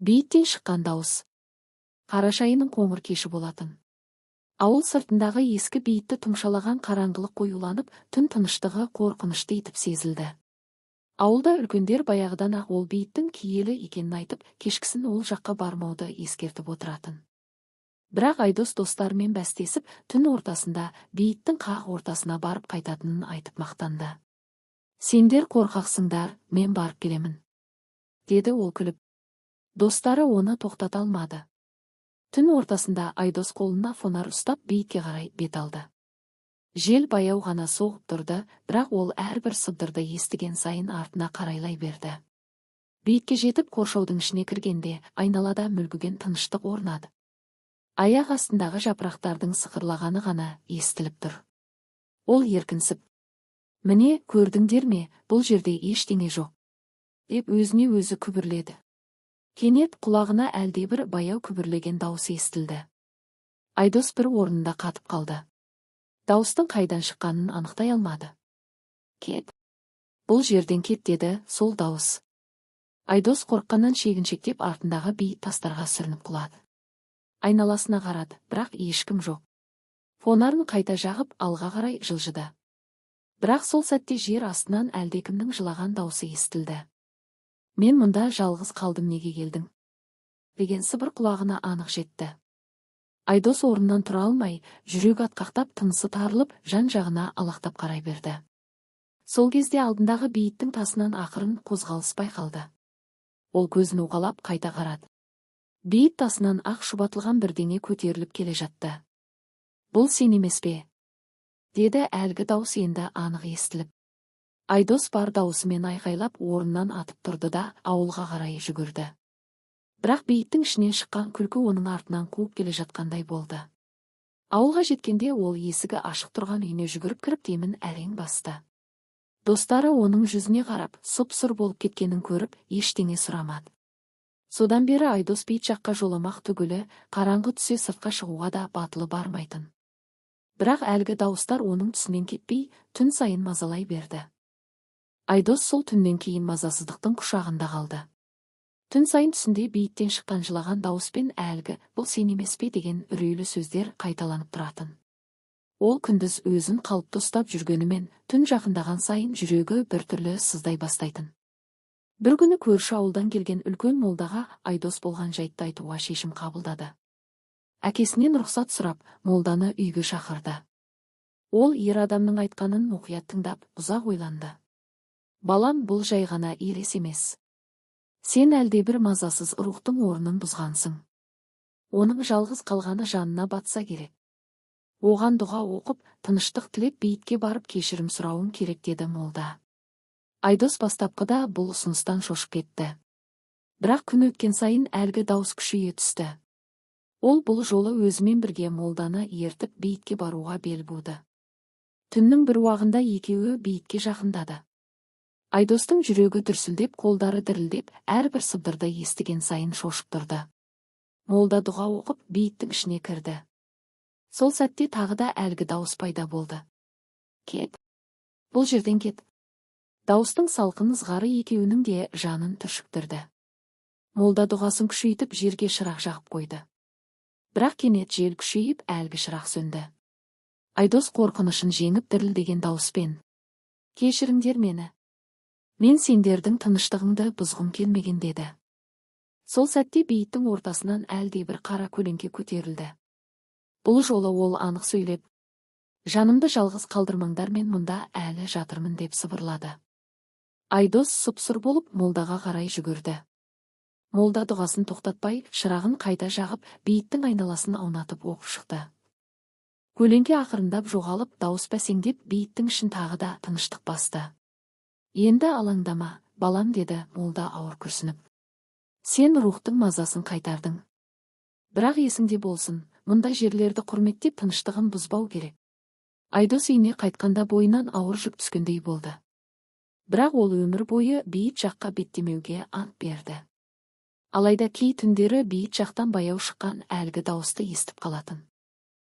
Бейіттен шыққан дауыс. Қарашайының қоңыр кеші болатын. Ауыл сыртындағы ескі бейітті тұмшалаған қараңғылық қоюланып, түн тыныштығы қорқынышты етіп сезілді. Ауылда үлкендер баяғыдан ақ ол бейіттің киелі екенін айтып, кешкісін ол жаққа бармауды ескертіп отыратын. Бірақ Айдос достарымен бәстесіп, түн ортасында бейіттің қақ ортасына барып қайтатынын айтып мақтанды. «Сендер қорқақсыңдар, мен барып келемін», деді ол күліп. Достары оны тоқтата алмады. Түн ортасында Айдос қолына фонар ұстап бейітке қарай бет алды. Жел баяу ғана соғып тұрды, бірақ ол әрбір сыбдырды естіген сайын артына қарайлай берді. Бейітке жетіп қоршаудың ішіне кіргенде айналада мүлгіген тыныштық орнады. Аяқ астындағы жапырақтардың сықырлағаны ғана естіліп тұр. Ол еркінсіп, «Міне, көрдіңдер ме, бұл жерде ештеңе жоқ», деп өзіне өзі күбірледі. Кенет құлағына әлдебір баяу күбірлеген дауыс естілді. Айдос бір орнында қатып қалды. Дауыстың қайдан шыққанын анықтай алмады. «Кет! Бұл жерден кет», деді сол дауыс. Айдос қорыққаннан шегіншектеп артындағы бейіт тастарға сүрініп құлады. Айналасына қарады, бірақ ешкім жоқ. Фонарын қайта жағып алға қарай жылжыды. Бірақ сол сәтте жер астынан әлдекімнің жылаған дауысы естілді. «Мен мұнда жалғыз қалдым, неге келдің?» деген сыбыр құлағына анық жетті. Айдос орнынан тұра алмай, жүрегі атқақтап, тынысы тарылып, жан-жағына алақтап қарай берді. Сол кезде алдындағы бейіттің тасынан ақырын қозғалыс байқалды. Ол көзін уғалап қайта қарады. Бейіт тасынан ақ шұбатылған бірдеңе көтеріліп келе жатты. «Бұл сен емес пе?» деді әлгі дауыс енді анық естіліп. Айдос бар даусымен айқайлап орнынан атып тұрды да ауылға қарай жүгірді. Бірақ бейіттің ішінен шыққан күлкі оның артынан қуып келе жатқандай болды. Ауылға жеткенде ол есігі ашық тұрған үйіне жүгіріп кіріп демін әрең басты. Достары оның жүзіне қарап, сұп-сұр болып кеткенін көріп, ештеңе сұрамады. Содан бері Айдос бейіт жаққа жоламақ түгілі, қараңғы түсе сыртқа шығуға да батылы бармайтын. Бірақ әлгі дауыстар оның түсінен кетпей, түн сайын мазалай берді. Айдос сол түннен кейін мазасыздықтың құшағында қалды. Түн сайын түсінде бейіттен шыққан жылаған дауыспен әлгі «бұл сен емес пе» деген үрейлі сөздер қайталанып тұратын. Ол күндіз өзін қалыпты ұстап жүргенімен, түн жақындаған сайын жүрегі біртүрлі сыздай бастайтын. Бір күні көрші ауылдан келген үлкен молдаға Айдос болған жайтты айтуға шешім қабылдады. Әкесінен рұқсат сұрап, молданы үйге шақырды. Ол ер адамның айтқанын мұқият тыңдап, ұзақ ойланды. «Балам, бұл жай ғана елес емес. Сен әлдебір мазасыз рухтың орнын бұзғансың. Оның жалғыз қалғаны жанына батса керек. Оған дұға оқып, тыныштық тілеп бейітке барып кешірім сұрауың керек», деді молда. Айдос бастапқыда бұл ұсыныстан шошып кетті. Бірақ күн өткен сайын әлгі дауыс күшейе түсті. Ол бұл жолы өзімен бірге молданы ертіп бейітке баруға бел буды. Түннің бір уағында екеуі бейітке жақындады. Айдостың жүрегі дүрсілдеп, қолдары дірілдеп, әрбір сыбдырды естіген сайын шошып тұрды. Молда дұға оқып, бейіттің ішіне кірді. Сол сәтте тағы да әлгі дауыс пайда болды. «Кет! Бұл жерден кет!» Дауыстың салқын ызғары екеуінің де жанын түршіктірді. Молда дұғасын күшейтіп, жерге шырақ жағып қойды. Бірақ кенет жел күшейіп, әлгі шырақ сөнді. Айдос қорқынышын жеңіп дірілдеген дауыспен: «Кешіріңдер мені. Мен сендердің тыныштығыңды бұзғым келмеген», деді. Сол сәтте бейіттің ортасынан әлдебір қара көлеңке көтерілді. Бұл жолы ол анық сөйлеп: «Жанымды жалғыз қалдырмаңдар, мен мұнда әлі жатырмын», деп сыбырлады. Айдос сұп-сұр болып молдаға қарай жүгірді. Молда дұғасын тоқтатпай, шырағын қайта жағып, бейіттің айналасын аунатып оқып шықты. Көлеңке ақырындап жоғалып, дауыс бәсеңдеп, бейіттің ішін тағы да тыныштық басты. «Енді алаңдама, балам», деді молда ауыр күрсініп. «Сен рухтың мазасын қайтардың. Бірақ есіңде болсын, мұнда жерлерді құрметтеп тыныштығын бұзбау керек». Айдос үйіне қайтқанда бойынан ауыр жүк түскендей болды. Бірақ ол өмір бойы бейіт жаққа беттемеуге ант берді. Алайда кей түндері бейіт жақтан баяу шыққан әлгі дауысты естіп қалатын.